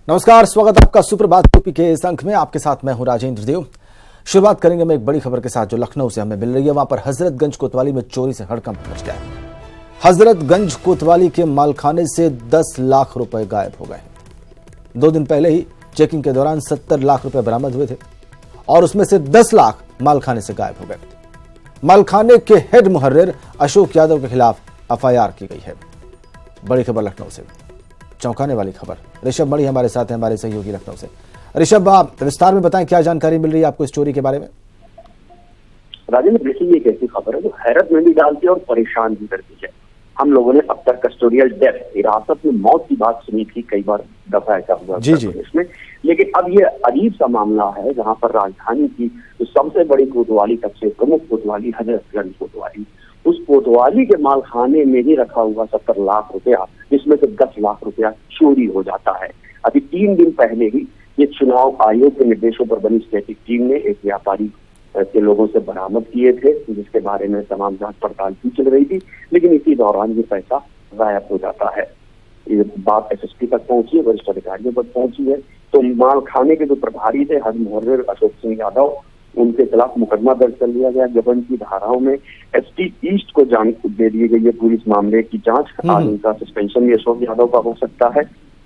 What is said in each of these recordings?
नमस्कार, स्वागत है आपका सुप्रभात यूपी के इस अंक में। आपके साथ मैं हूं राजेंद्र देव। शुरुआत करेंगे मैं एक बड़ी खबर के साथ जो लखनऊ से हमें मिल रही है। वहां पर हजरतगंज कोतवाली में चोरी से हड़कंप मच गया। हजरतगंज कोतवाली के मालखाने से 10 लाख रुपए गायब हो गए। 2 दिन पहले ही चेकिंग के दौरान 70 लाख रुपए बरामद हुए थे और उसमें से 10 लाख मालखाने से गायब हो गए। मालखाने के हेड मुहर्रिर अशोक यादव के खिलाफ एफआईआर की गई है। बड़ी खबर लखनऊ से, चौंकाने वाली खबर। ऋषभ मणि हमारे साथ हैं, हमारे सहयोगी लखनऊ से। ऋषभ, आप विस्तार में बताएं क्या जानकारी मिल रही है आपको इस चोरी के बारे में। राजेंद्र, देखिए, ये एक ऐसी खबर है जो हैरत में भी डालती है और परेशान भी करती है। हम लोगों ने अब तक कस्टोडियल डेथ, हिरासत में मौत की बात सुनी थी, कई बार दफा ऐसा हुआ इसमें, लेकिन अब ये अजीब सा मामला है जहां पर राजधानी की जो सबसे बड़ी कोतवाली, सबसे प्रमुख कोतवाली हजरतगंज कोतवाली, उस कोतवाली के मालखाने में ही रखा हुआ 70 लाख रुपया, जिसमें से 10 लाख रुपया चोरी हो जाता है। अभी 3 दिन पहले ही ये चुनाव आयोग के निर्देशों पर बनी स्टैटिक टीम ने एक व्यापारी के लोगों से बरामद किए थे, जिसके बारे में तमाम जांच पड़ताल की चल रही थी, लेकिन इसी दौरान ये पैसा गायब हो जाता है। ये बात एसएसपी तक पहुंची है, वरिष्ठ अधिकारियों तक पहुंची है। तो मालखाने के जो प्रभारी थे हेड मुहर्रिर अशोक सिंह यादव, उनके खिलाफ मुकदमा दर्ज कर लिया गया। गबन की धाराओं में एसटी ईस्ट को जांच दे दी गई है पूरी इस मामले की जांच। आज उनका सस्पेंशन भी अशोक यादव का हो सकता है,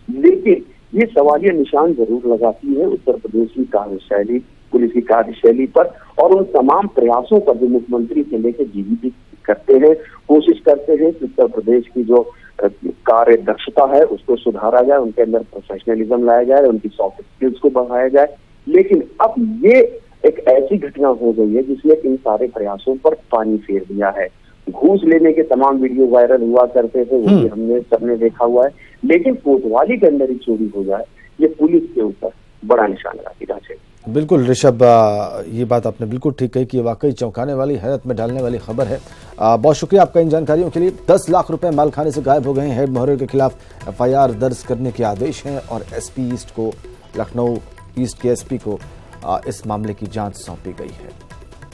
लेकिन ये सवालिया निशान जरूर लगाती है उत्तर प्रदेश की कार्यशैली, पुलिस की कार्यशैली पर और उन तमाम प्रयासों पर जो मुख्यमंत्री से लेकर जीडीपी करते हैं, कोशिश करते हैं कि उत्तर प्रदेश की जो कार्य दक्षता है उसको सुधारा जाए, उनके अंदर प्रोफेशनलिज्म लाया जाए, उनकी सॉफ्ट स्किल्स को बढ़ाया जाए। लेकिन अब ये एक ऐसी घटना हो गई है जिसने इन सारे प्रयासों पर पानी फेर दिया है। घूस लेने के तमाम वीडियो वायरल हुआ करते थे, वो भी हमने सबने देखा हुआ है, लेकिन कोतवाली के अंदर ही चोरी हो जाए, ये पुलिस के ऊपर बड़ा निशान लगाती है। बिल्कुल ऋषभ, ये बात आपने बिल्कुल ठीक कही कि वाकई चौंकाने वाली, हैरत में डालने वाली खबर है। बहुत शुक्रिया आपका इन जानकारियों के लिए। 10 लाख रुपए मालखाने से गायब हो गए हैं। हेड मुहर्रिर के खिलाफ एफआईआर दर्ज करने के आदेश हैं और एसपी ईस्ट को, लखनऊ ईस्ट के एसपी को इस मामले की जांच सौंपी गई है।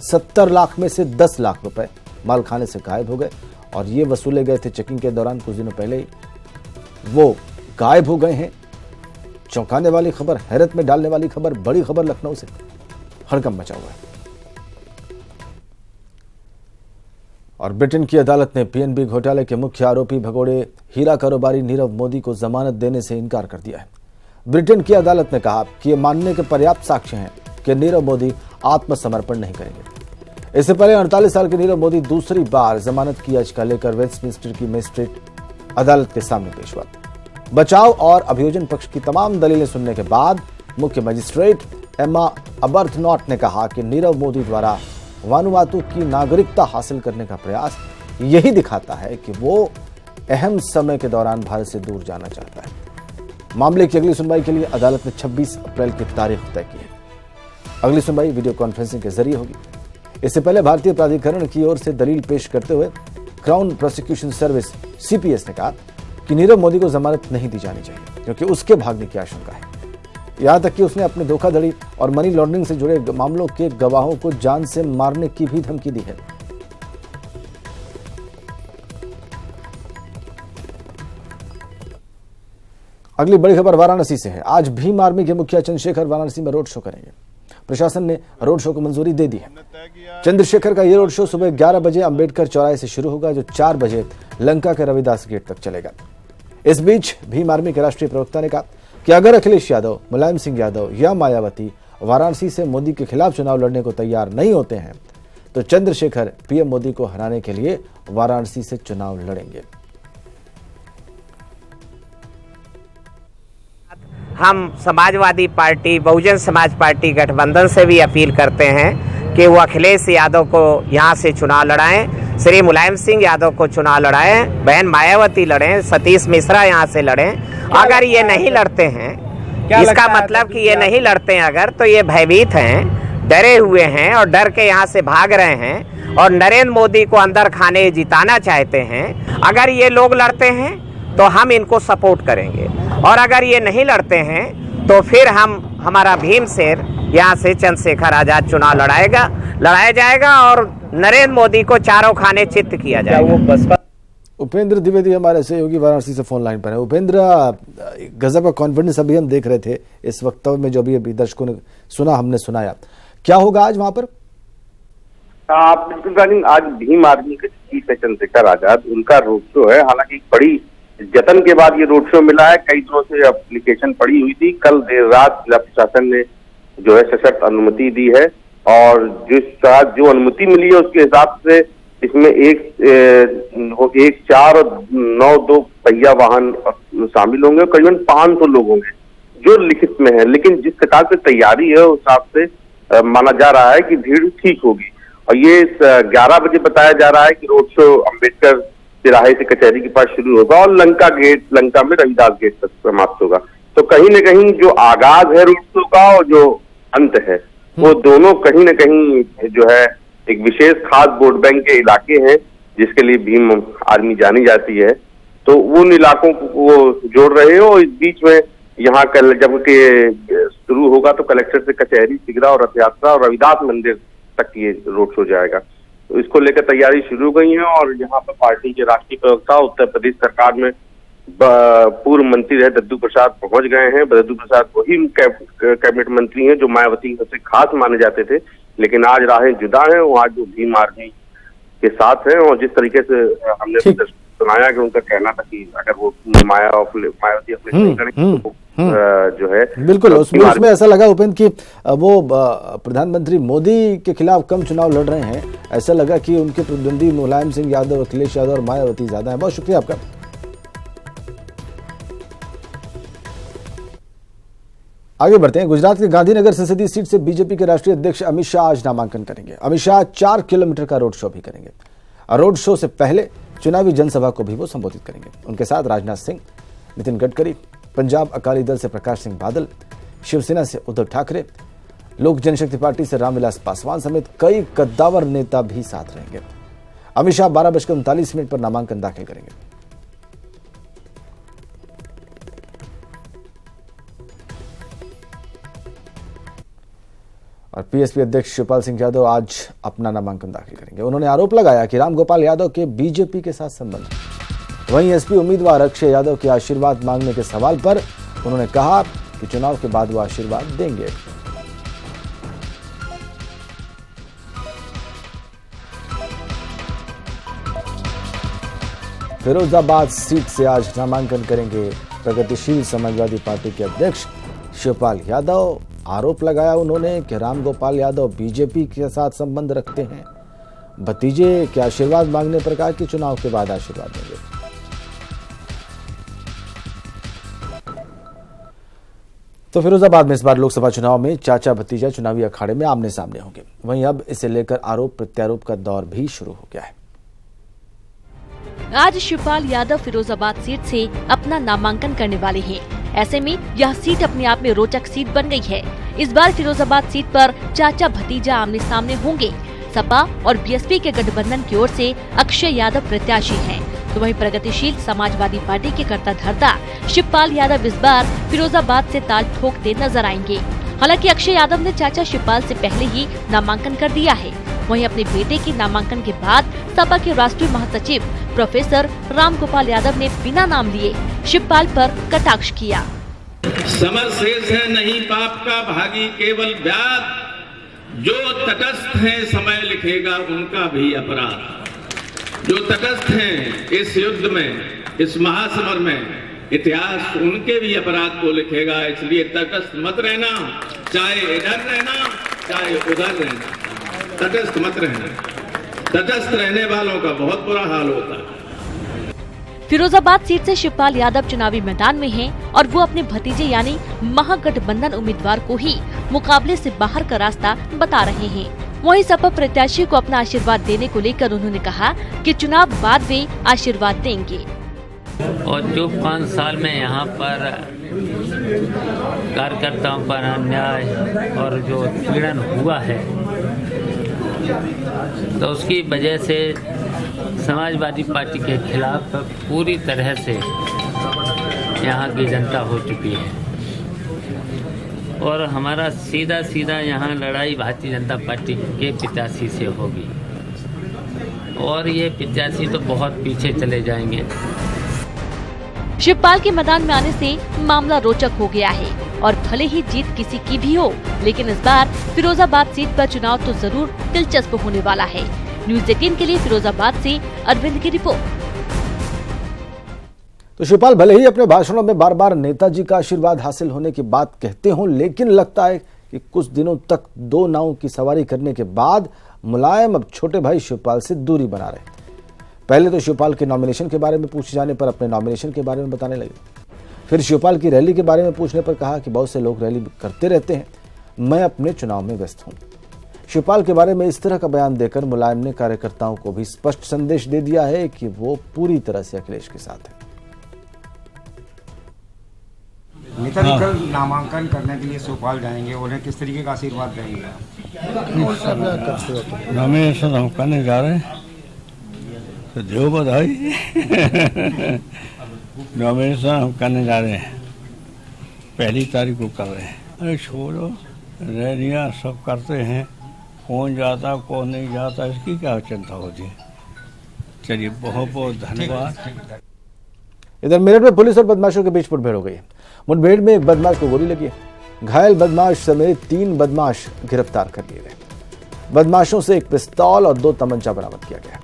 70 लाख में से 10 लाख रुपए मालखाने से गायब हो गए और ये वसूले गए थे चेकिंग के दौरान कुछ दिनों पहले ही, वो गायब हो गए हैं। चौंकाने वाली खबर, हैरत में डालने वाली खबर, बड़ी खबर लखनऊ से, हड़कंप मचा हुआ है। और ब्रिटेन की अदालत ने पीएनबी घोटाले के मुख्य आरोपी भगोड़े हीरा कारोबारी नीरव मोदी को जमानत देने से इनकार कर दिया है। ब्रिटेन की अदालत ने कहा कि ये मानने के पर्याप्त साक्ष्य हैं कि नीरव मोदी आत्मसमर्पण नहीं करेंगे। इससे पहले 48 साल के नीरव मोदी दूसरी बार जमानत की याचिका लेकर वेस्टमिंस्टर की मजिस्ट्रेट अदालत के सामने पेश हुआ। बचाव और अभियोजन पक्ष की तमाम दलीलें सुनने के बाद मुख्य मजिस्ट्रेट एम्मा अबर्थनॉट ने कहा कि नीरव मोदी द्वारा वानुआतु की नागरिकता हासिल करने का प्रयास यही दिखाता है कि वो अहम समय के दौरान भारत से दूर जाना चाहता है। मामले की अगली सुनवाई के लिए अदालत ने 26 अप्रैल की तारीख तय की है। अगली सुनवाई वीडियो कॉन्फ्रेंसिंग के जरिए होगी। इससे पहले भारतीय प्राधिकरण की ओर से दलील पेश करते हुए क्राउन प्रोसिक्यूशन सर्विस सीपीएस ने कहा कि नीरव मोदी को जमानत नहीं दी जानी चाहिए क्योंकि उसके भागने की आशंका है। यहां तक कि उसने अपने धोखाधड़ी और मनी लॉन्ड्रिंग से जुड़े मामलों के गवाहों को जान से मारने की भी धमकी दी है। अगली बड़ी खबर वाराणसी से है। आज भीम आर्मी के मुखिया चंद्रशेखर वाराणसी में रोड शो करेंगे। प्रशासन ने रोड शो को मंजूरी दे दी है। चंद्रशेखर का ये रोड शो सुबह 11 बजे अंबेडकर चौराहे से शुरू होगा, जो 4 बजे लंका के रविदास गेट तक चलेगा। इस बीच भीम आर्मी के राष्ट्रीय प्रवक्ता ने कहा कि अगर अखिलेश यादव, मुलायम सिंह यादव या मायावती वाराणसी से मोदी के खिलाफ चुनाव लड़ने को तैयार नहीं होते हैं तो चंद्रशेखर पीएम मोदी को हराने के लिए वाराणसी से चुनाव लड़ेंगे। हम समाजवादी पार्टी, बहुजन समाज पार्टी गठबंधन से भी अपील करते हैं कि वो अखिलेश यादव को यहाँ से चुनाव लड़ाएं, श्री मुलायम सिंह यादव को चुनाव लड़ाएं, बहन मायावती लड़ें, सतीश मिश्रा यहाँ से लड़ें। अगर ये नहीं लड़ते हैं, इसका मतलब कि ये नहीं लड़ते हैं अगर, तो ये भयभीत हैं, डरे हुए हैं और डर के यहाँ से भाग रहे हैं और नरेंद्र मोदी को अंदर खाने जिताना चाहते हैं। अगर ये लोग लड़ते हैं तो हम इनको सपोर्ट करेंगे और अगर ये नहीं लड़ते हैं तो फिर हमारा भीमशेर यहाँ से चंद्रशेखर आजाद चुनाव लड़ाया जाएगा और नरेंद्र मोदी को चारों खाने चित्त किया जाएगा। उपेंद्र द्विवेदी हमारे सहयोगी वाराणसी से फोन लाइन पर है। उपेंद्र, गजब का कॉन्फिडेंस अभी हम देख रहे थे इस वक्तव्य में जो अभी दर्शकों ने सुना, हमने सुनाया, क्या होगा आज वहां पर? आप बिल्कुल रानी, आज भीम आर्मी के चीफ है चंद्रशेखर आजाद, उनका रोड शो है। हालांकि बड़ी जतन के बाद ये रोड शो मिला है, कई दिनों से एप्लीकेशन पड़ी हुई थी। कल देर रात जिला प्रशासन ने जो है सशर्त अनुमति दी है और जो अनुमति मिली है उसके हिसाब से इसमें एक 4 और 9 2 पहिया वाहन शामिल होंगे, करीबन 500 लोग होंगे जो लिखित में है। लेकिन जिस प्रकार से तैयारी है उस हिसाब से माना जा रहा है कि भीड़ ठीक होगी। और ये 11 बजे बताया जा रहा है कि रोड शो अम्बेडकर तिराहे से कचहरी के पास शुरू होगा और लंका में रविदास गेट तक समाप्त होगा। तो कहीं न कहीं जो आगाज है रोड शो का और जो अंत है वो दोनों कहीं न कहीं जो है एक विशेष खास वोट बैंक के इलाके हैं जिसके लिए भीम आर्मी जानी जाती है। तो उन इलाकों को वो जोड़ रहे हो। इस बीच में यहाँ कल जब के शुरू होगा तो कलेक्टर से कचहरी, सिगरा और रथ यात्रा और रविदास मंदिर तक ये रोड शो जाएगा। तो इसको लेकर तैयारी शुरू हो गई है और यहाँ पर पार्टी के राष्ट्रीय प्रवक्ता उत्तर प्रदेश सरकार में पूर्व मंत्री रहे दद्दू प्रसाद पहुंच गए हैं। दद्दू प्रसाद वही कैबिनेट मंत्री हैं जो मायावती सबसे खास माने जाते थे, लेकिन आज राहें जुदा हैं। वो आज जो भीम आर्मी के साथ हैं और जिस तरीके से हमने सुनाया कि उनका कहना था कि अगर वो मायावती अपने जो है बिल्कुल उसमें ऐसा लगा उपेंद्र कि वो प्रधानमंत्री मोदी के खिलाफ कम चुनाव लड़ रहे हैं। ऐसा लगा कि उनके प्रतिद्वंदी मुलायम सिंह यादव, अखिलेश यादव और मायावती ज्यादा है। बहुत शुक्रिया आपका। आगे बढ़ते हैं। गुजरात के गांधीनगर संसदीय सीट से बीजेपी के राष्ट्रीय अध्यक्ष अमित शाह आज नामांकन करेंगे। अमित शाह 4 किलोमीटर का रोड शो भी करेंगे। रोड शो से पहले चुनावी जनसभा को भी वो संबोधित करेंगे। उनके साथ राजनाथ सिंह, नितिन गडकरी, पंजाब अकाली दल से प्रकाश सिंह बादल, शिवसेना से उद्धव ठाकरे, लोक जनशक्ति पार्टी से रामविलास पासवान समेत कई कद्दावर नेता भी साथ रहेंगे। अमित शाह 12:39 पर नामांकन दाखिल करेंगे। और पीएसपी अध्यक्ष शिवपाल सिंह यादव आज अपना नामांकन दाखिल करेंगे। उन्होंने आरोप लगाया कि रामगोपाल यादव के बीजेपी के साथ संबंध है। वहीं एसपी उम्मीदवार अक्षय यादव के आशीर्वाद मांगने के सवाल पर उन्होंने कहा कि चुनाव के बाद वो आशीर्वाद देंगे। फिरोजाबाद सीट से आज नामांकन करेंगे प्रगतिशील समाजवादी पार्टी के अध्यक्ष शिवपाल यादव। आरोप लगाया उन्होंने कि रामगोपाल यादव बीजेपी के साथ संबंध रखते हैं। भतीजे के आशीर्वाद मांगने पर कहा कि चुनाव के बाद आशीर्वाद देंगे। तो फिरोजाबाद में इस बार लोकसभा चुनाव में चाचा भतीजा चुनावी अखाड़े में आमने सामने होंगे। वहीं अब इसे लेकर आरोप प्रत्यारोप का दौर भी शुरू हो गया है। आज शिवपाल यादव फिरोजाबाद सीट से अपना नामांकन करने वाले हैं। ऐसे में यह सीट अपने आप में रोचक सीट बन गई है। इस बार फिरोजाबाद सीट पर चाचा भतीजा आमने सामने होंगे। सपा और बीएसपी के गठबंधन की ओर से अक्षय यादव प्रत्याशी हैं, तो वहीं प्रगतिशील समाजवादी पार्टी के कर्ता धर्ता शिवपाल यादव इस बार फिरोजाबाद से ताल ठोकते नजर आएंगे। हालांकि अक्षय यादव ने चाचा शिवपाल से पहले ही नामांकन कर दिया है। वहीं अपने बेटे के नामांकन के बाद सपा के राष्ट्रीय महासचिव प्रोफेसर रामगोपाल यादव ने बिना नाम लिए शिवपाल पर कटाक्ष किया। समर शेष है नहीं पाप का भागी केवल व्याध, जो तटस्थ है समय लिखेगा उनका भी अपराध। जो तटस्थ हैं इस युद्ध में, इस महासमर में, इतिहास उनके भी अपराध को लिखेगा। इसलिए तटस्थ मत रहना, चाहे इधर रहना चाहे उधर रहना, तटस्थ मत रहना। तटस्थ रहने वालों का बहुत बुरा हाल होता है। फिरोजाबाद सीट से शिवपाल यादव चुनावी मैदान में हैं और वो अपने भतीजे यानी महागठबंधन उम्मीदवार को ही मुकाबले से बाहर का रास्ता बता रहे हैं। वहीं सपा प्रत्याशी को अपना आशीर्वाद देने को लेकर उन्होंने कहा कि चुनाव बाद वे आशीर्वाद देंगे। और जो 5 साल में यहाँ पर कार्यकर्ताओं पर अन्याय और जो पीड़न हुआ है, तो उसकी वजह से समाजवादी पार्टी के खिलाफ पूरी तरह से यहाँ की जनता हो चुकी है। और हमारा सीधा यहाँ लड़ाई भारतीय जनता पार्टी के प्रत्याशी से होगी। और ये प्रत्याशी तो बहुत पीछे चले जाएंगे। शिवपाल के मैदान में आने से मामला रोचक हो गया है और भले ही जीत किसी की भी हो, लेकिन इस बार फिरोजाबाद सीट पर चुनाव तो जरूर दिलचस्प होने वाला है। न्यूज़ 18 के लिए फिरोजाबाद से अरविंद की रिपोर्ट। तो शिवपाल भले ही अपने भाषणों में बार बार नेताजी का आशीर्वाद हासिल होने की बात कहते हों, लेकिन लगता है कि कुछ दिनों तक दो नावों की सवारी करने के बाद मुलायम अब छोटे भाई शिवपाल से दूरी बना रहे। पहले तो शिवपाल के नॉमिनेशन के बारे में पूछे जाने पर अपने नॉमिनेशन के बारे में बताने लगे, फिर शिवपाल की रैली के बारे में पूछने पर कहा कि बहुत से लोग रैली करते रहते हैं, मैं अपने चुनाव में व्यस्त हूं। शिवपाल के बारे में इस तरह का बयान देकर मुलायम ने कार्यकर्ताओं को भी स्पष्ट संदेश दे दिया है कि वो पूरी तरह से अखिलेश के साथ है। नेताजी कल नामांकन करने के लिए शिवपाल जाएंगे, उन्हें किस तरीके का आशीर्वाद देंगे? नॉमिनेशन हम करने जा रहे हैं तो दो बधाई। नॉमिनेशन हम करने जा रहे हैं, 1 तारीख को कर रहे हैं। अरे छोड़ो, रैलियाँ सब करते हैं, कौन जाता कौन नहीं जाता इसकी क्या चिंता होती है। चलिए, बहुत बहुत धन्यवाद। इधर मेरठ में पुलिस और बदमाशों के बीच मुठभेड़ हो गई। मुठभेड़ में एक बदमाश को गोली लगी है। घायल बदमाश समेत 3 बदमाश गिरफ्तार कर लिए गए। बदमाशों से एक पिस्तौल और 2 तमंचा बरामद किया गया।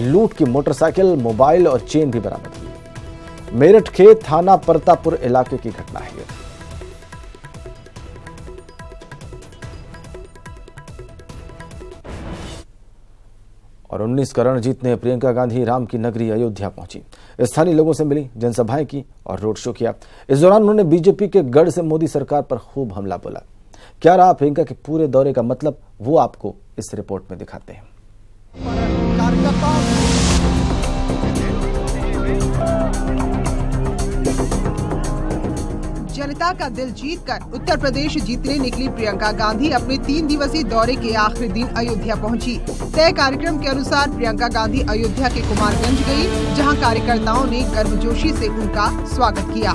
लूट की मोटरसाइकिल, मोबाइल और चेन भी बरामद हुई। मेरठ के थाना परतापुर इलाके की घटना है। और 19 का रण जीतने प्रियंका गांधी राम की नगरी अयोध्या पहुंची। स्थानीय लोगों से मिली, जनसभाएं की और रोड शो किया। इस दौरान उन्होंने बीजेपी के गढ़ से मोदी सरकार पर खूब हमला बोला। क्या रहा प्रियंका के पूरे दौरे का मतलब, वो आपको इस रिपोर्ट में दिखाते हैं। जनता का दिल जीतकर उत्तर प्रदेश जीतने निकली प्रियंका गांधी अपने 3 दिवसीय दौरे के आखिरी दिन अयोध्या पहुंची। तय कार्यक्रम के अनुसार प्रियंका गांधी अयोध्या के कुमारगंज गई, जहां कार्यकर्ताओं ने गर्मजोशी से उनका स्वागत किया।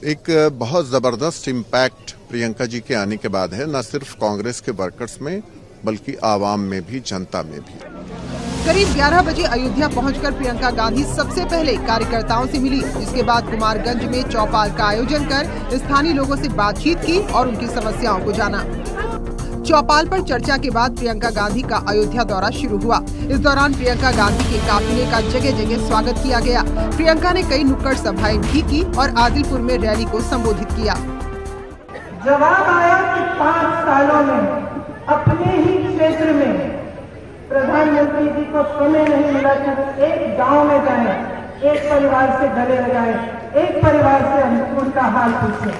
एक बहुत जबरदस्त इम्पैक्ट प्रियंका जी के आने के बाद है, न सिर्फ कांग्रेस के वर्कर्स में बल्कि आवाम में भी, जनता में भी। करीब 11 बजे अयोध्या पहुंचकर प्रियंका गांधी सबसे पहले कार्यकर्ताओं से मिली, जिसके बाद कुमारगंज में चौपाल का आयोजन कर स्थानीय लोगों से बातचीत की और उनकी समस्याओं को जाना। चौपाल पर चर्चा के बाद प्रियंका गांधी का अयोध्या दौरा शुरू हुआ। इस दौरान प्रियंका गांधी के काफिले का जगह जगह स्वागत किया गया। प्रियंका ने कई नुक्कड़ सभाएं भी की और आदिलपुर में रैली को संबोधित किया। जवाब आया कि 5 सालों में अपने ही क्षेत्र में प्रधानमंत्री जी को समय नहीं मिला कि वो एक गांव में जाएं, एक परिवार से गले लगाएं, एक परिवार से उनका हाल पूछें।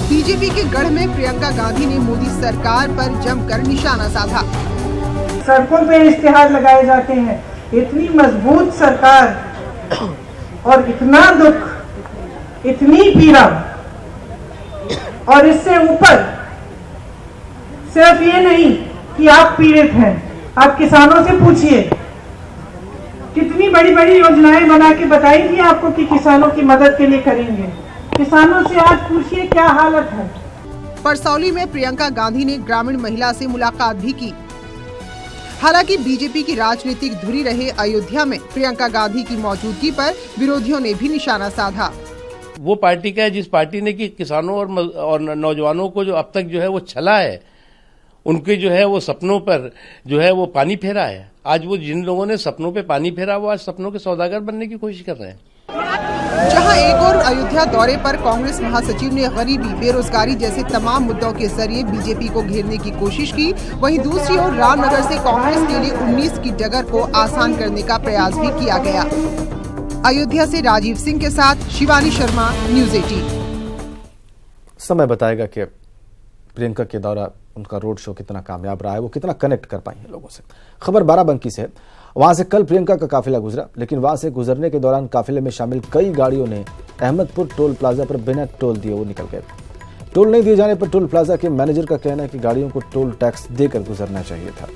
बीजेपी के गढ़ में प्रियंका गांधी ने मोदी सरकार पर जमकर निशाना साधा। सड़कों पे इश्तिहार लगाए जाते हैं, इतनी मजबूत सरकार और इतना दुख, इतनी पीड़ा, और इससे ऊपर सिर्फ ये नहीं कि आप पीड़ित हैं, आप किसानों से पूछिए कितनी बड़ी बड़ी योजनाएं बना के बताएंगे आपको कि किसानों की मदद के लिए करेंगे। किसानों से आज पूछिए क्या हालत है। परसौली में प्रियंका गांधी ने ग्रामीण महिला से मुलाकात भी की। हालांकि बीजेपी की राजनीतिक धुरी रहे अयोध्या में प्रियंका गांधी की मौजूदगी पर विरोधियों ने भी निशाना साधा। वो पार्टी का है जिस पार्टी ने कि किसानों और नौजवानों को जो अब तक जो है वो छला है, उनके जो है वो सपनों पर जो है वो पानी फेरा है। आज वो जिन लोगों ने सपनों पे पानी फेरा, वो आज सपनों के सौदागर बनने की कोशिश कर रहे हैं। जहां एक और अयोध्या दौरे पर कांग्रेस महासचिव ने गरीबी, बेरोजगारी जैसे तमाम मुद्दों के जरिए बीजेपी को घेरने की कोशिश की, वहीं दूसरी ओर रामनगर से कांग्रेस के लिए 19 की डगर को आसान करने का प्रयास भी किया गया। अयोध्या से राजीव सिंह के साथ शिवानी शर्मा, न्यूज़ 18। समय बताएगा कि प्रियंका के दौरा, उनका रोड शो कितना कामयाब रहा है, वो कितना कनेक्ट कर पाई है लोगों से। खबर बाराबंकी से है। वहां से कल प्रियंका का काफिला गुजरा, लेकिन वहां से गुजरने के दौरान काफिले में शामिल कई गाड़ियों ने अहमदपुर टोल प्लाजा पर बिना टोल दिए वो निकल गए। टोल नहीं दिए जाने पर टोल प्लाजा के मैनेजर का कहना है कि गाड़ियों को टोल टैक्स देकर गुजरना चाहिए था।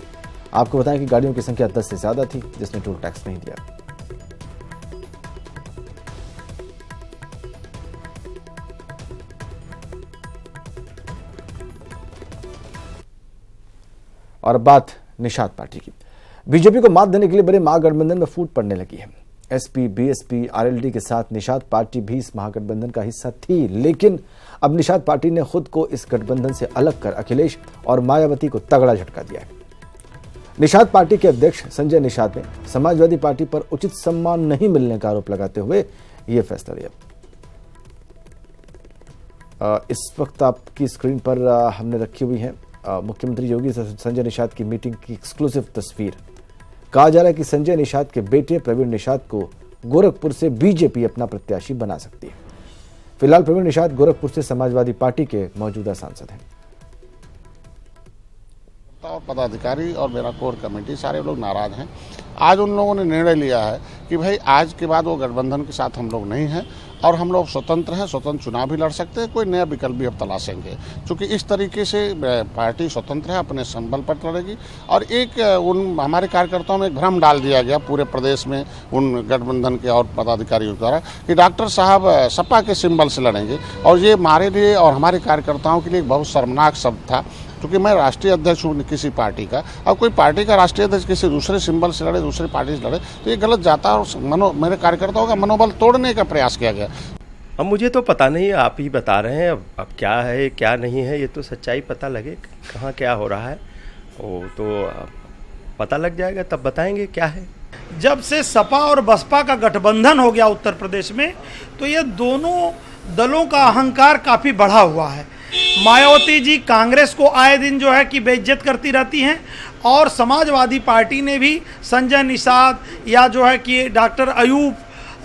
आपको बताएं कि गाड़ियों की संख्या 10 से ज्यादा थी जिसने टोल टैक्स नहीं दिया। और बात निषाद पार्टी की। बीजेपी को मात देने के लिए बड़े महागठबंधन में फूट पड़ने लगी है। एसपी, बीएसपी, आरएलडी के साथ निषाद पार्टी भी इस महागठबंधन का हिस्सा थी, लेकिन अब निषाद पार्टी ने खुद को इस गठबंधन से अलग कर अखिलेश और मायावती को तगड़ा झटका दिया है। निषाद पार्टी के अध्यक्ष संजय निषाद ने समाजवादी पार्टी पर उचित सम्मान नहीं मिलने का आरोप लगाते हुए यह फैसला लिया। इस वक्त आपकी स्क्रीन पर हमने रखी हुई है मुख्यमंत्री योगी संजय निषाद की मीटिंग की एक्सक्लूसिव तस्वीर। कहा जा रहा है कि संजय निषाद के बेटे प्रवीण निषाद को गोरखपुर से बीजेपी अपना प्रत्याशी बना सकती है। फिलहाल प्रवीण निषाद गोरखपुर से समाजवादी पार्टी के मौजूदा सांसद हैं। और पदाधिकारी और मेरा कोर कमेटी सारे लोग नाराज हैं। आज उन लोगों ने निर्णय लिया है कि भाई आज के बाद वो गठबंधन के साथ हम लोग नहीं हैं और हम लोग स्वतंत्र हैं, स्वतंत्र चुनाव भी लड़ सकते हैं, कोई नया विकल्प भी अब तलाशेंगे। क्योंकि इस तरीके से पार्टी स्वतंत्र है, अपने संबल पर लड़ेगी। और एक उन हमारे कार्यकर्ताओं में एक भ्रम डाल दिया गया पूरे प्रदेश में उन गठबंधन के और पदाधिकारियों द्वारा कि डॉक्टर साहब सपा के सिंबल से लड़ेंगे, और ये हमारे लिए और हमारे कार्यकर्ताओं के लिए एक बहुत शर्मनाक शब्द था। क्योंकि मैं राष्ट्रीय अध्यक्ष हूँ किसी पार्टी का, अब कोई पार्टी का राष्ट्रीय अध्यक्ष किसी दूसरे सिंबल से लड़े, दूसरी पार्टी से लड़े, तो ये गलत जाता है और मेरे कार्यकर्ताओं का मनोबल तोड़ने का प्रयास किया गया। अब मुझे तो पता नहीं, आप ही बता रहे हैं। अब क्या है क्या नहीं है, ये तो सच्चाई पता लगे कहाँ क्या हो रहा है, वो तो पता लग जाएगा, तब बताएंगे क्या है। जब से सपा और बसपा का गठबंधन हो गया उत्तर प्रदेश में, तो ये दोनों दलों का अहंकार काफ़ी बढ़ा हुआ है। मायावती जी कांग्रेस को आए दिन जो है कि बेइज्जत करती रहती हैं, और समाजवादी पार्टी ने भी संजय निषाद या जो है कि डॉक्टर अयूब,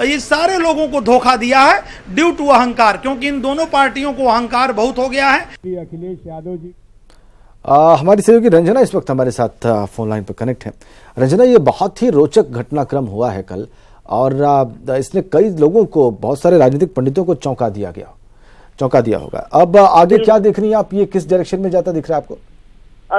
ये सारे लोगों को धोखा दिया है ड्यू टू अहंकार, क्योंकि इन दोनों पार्टियों को अहंकार बहुत हो गया है। अखिलेश यादव जी, हमारी सहयोगी रंजना इस वक्त हमारे साथ फोन लाइन पर कनेक्ट है। रंजना, ये बहुत ही रोचक घटनाक्रम हुआ है कल, और इसने कई लोगों को, बहुत सारे राजनीतिक पंडितों को चौंका दिया होगा। अब आगे क्या देख रही हैं आप, ये किस डायरेक्शन में जाता दिख रहा है आपको?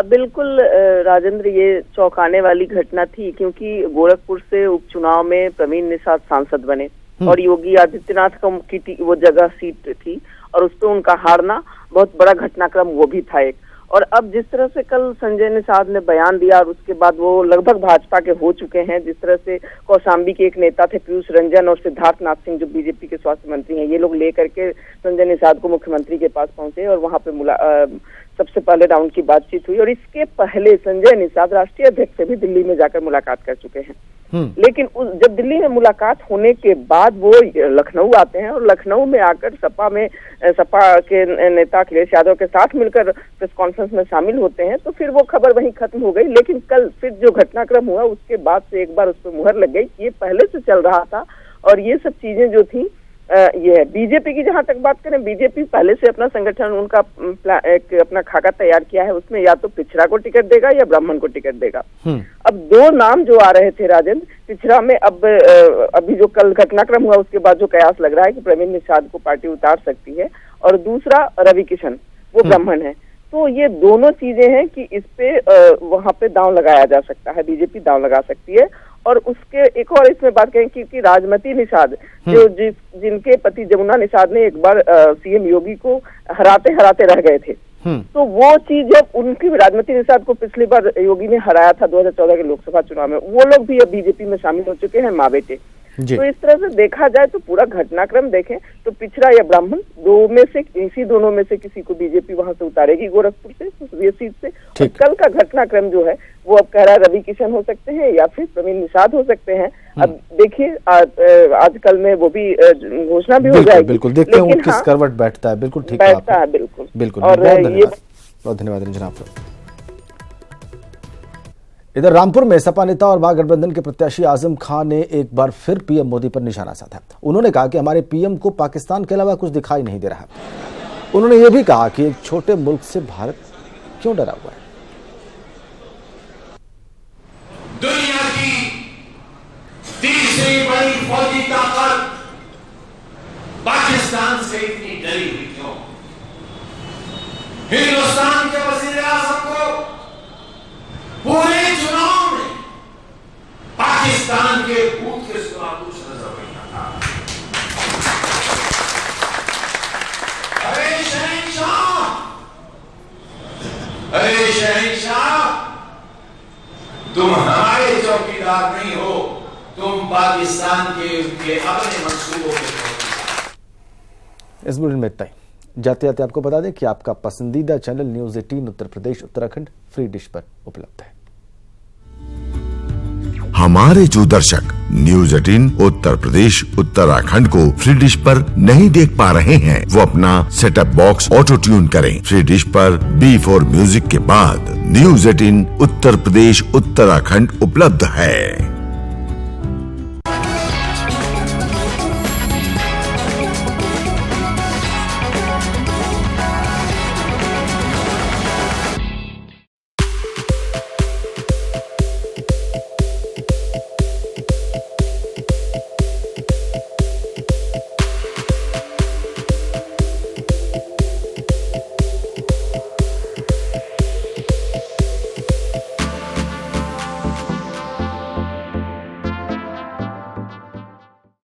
बिल्कुल राजेंद्र, ये चौंकाने वाली घटना थी, क्योंकि गोरखपुर से उपचुनाव में प्रवीण निषाद सांसद बने और योगी आदित्यनाथ की वो जगह सीट थी, और उस पर उनका हारना बहुत बड़ा घटनाक्रम वो भी था एक। और अब जिस तरह से कल संजय निषाद ने बयान दिया और उसके बाद वो लगभग भाजपा के हो चुके हैं, जिस तरह से कौशाम्बी के एक नेता थे पीयूष रंजन और सिद्धार्थनाथ सिंह जो बीजेपी के स्वास्थ्य मंत्री हैं, ये लोग लेकर के संजय निषाद को मुख्यमंत्री के पास पहुंचे और वहां पे सबसे पहले राउंड की बातचीत हुई। और इसके पहले संजय निषाद राष्ट्रीय अध्यक्ष से भी दिल्ली में जाकर मुलाकात कर चुके हैं। लेकिन जब दिल्ली में मुलाकात होने के बाद वो लखनऊ आते हैं, और लखनऊ में आकर सपा के नेता अखिलेश यादव के साथ मिलकर प्रेस कॉन्फ्रेंस में शामिल होते हैं, तो फिर वो खबर वहीं खत्म हो गई। लेकिन कल फिर जो घटनाक्रम हुआ उसके बाद से एक बार उस पर मुहर लग गई। ये पहले से चल रहा था, और ये सब चीजें जो थी ये है। बीजेपी की जहां तक बात करें, बीजेपी पहले से अपना संगठन, उनका एक अपना खाका तैयार किया है, उसमें या तो पिछड़ा को टिकट देगा या ब्राह्मण को टिकट देगा। अब दो नाम जो आ रहे थे राजेंद्र, पिछड़ा में अब अभी जो कल घटनाक्रम हुआ उसके बाद जो कयास लग रहा है कि प्रवीण निषाद को पार्टी उतार सकती है, और दूसरा रवि किशन, वो ब्राह्मण है। तो ये दोनों चीजें हैं कि इस पे वहां पे दांव लगाया जा सकता है, बीजेपी दांव लगा सकती है। और उसके एक और इसमें बात करें कि राजमती निषाद, जो जिनके पति जमुना निषाद ने एक बार सीएम योगी को हराते रह गए थे, तो वो चीज जब उनकी राजमती निषाद को पिछली बार योगी ने हराया था 2014 के लोकसभा चुनाव में, वो लोग भी अब बीजेपी में शामिल हो चुके हैं, माँ बेटे। तो इस तरह से देखा जाए तो पूरा घटनाक्रम देखें तो पिछड़ा या ब्राह्मण, इसी दोनों में से किसी को बीजेपी वहां से उतारेगी गोरखपुर से, संसदीय सीट से। कल का घटनाक्रम जो है वो अब कह रहा है रवि किशन हो सकते हैं या फिर प्रवीण निषाद हो सकते हैं। अब देखिए आजकल में वो भी घोषणा भी हो जाएगी। बिल्कुल देखते हैं किस करवट बैठता है। बिल्कुल ठीक बैठता है, बिल्कुल। और बहुत धन्यवाद रंजना आपका। इधर रामपुर में सपा नेता और महागठबंधन के प्रत्याशी आजम खान ने एक बार फिर पीएम मोदी पर निशाना साधा। उन्होंने कहा कि हमारे पीएम को पाकिस्तान के अलावा कुछ दिखाई नहीं दे रहा। उन्होंने यह भी कहा कि एक छोटे मुल्क से भारत क्यों डरा हुआ है। दुनिया की तीसरी बड़ी फौजी ताकत पाकिस्तान से इतनी डरी हुई क्यों? हिंदुस्तान के वज़ीर आज़म को पूरे चुनाव में पाकिस्तान के भूत के सिवा कुछ नजर नहीं आता। अरे शहंशाह, तुम हमारे चौकीदार नहीं हो, तुम पाकिस्तान के अपने मंसूबों के। इस बुलेटिन में इतना ही। जाते जाते आपको बता दें कि आपका पसंदीदा channel news 18 Uttar Pradesh Uttarakhand free dish पर उपलब्ध है। हमारे जो दर्शक न्यूज 18 उत्तर प्रदेश उत्तराखंड को फ्री डिश पर नहीं देख पा रहे हैं, वो अपना सेटअप बॉक्स ऑटो ट्यून करें। फ्री डिश पर B4 म्यूजिक के बाद न्यूज 18 उत्तर प्रदेश उत्तराखंड उपलब्ध है।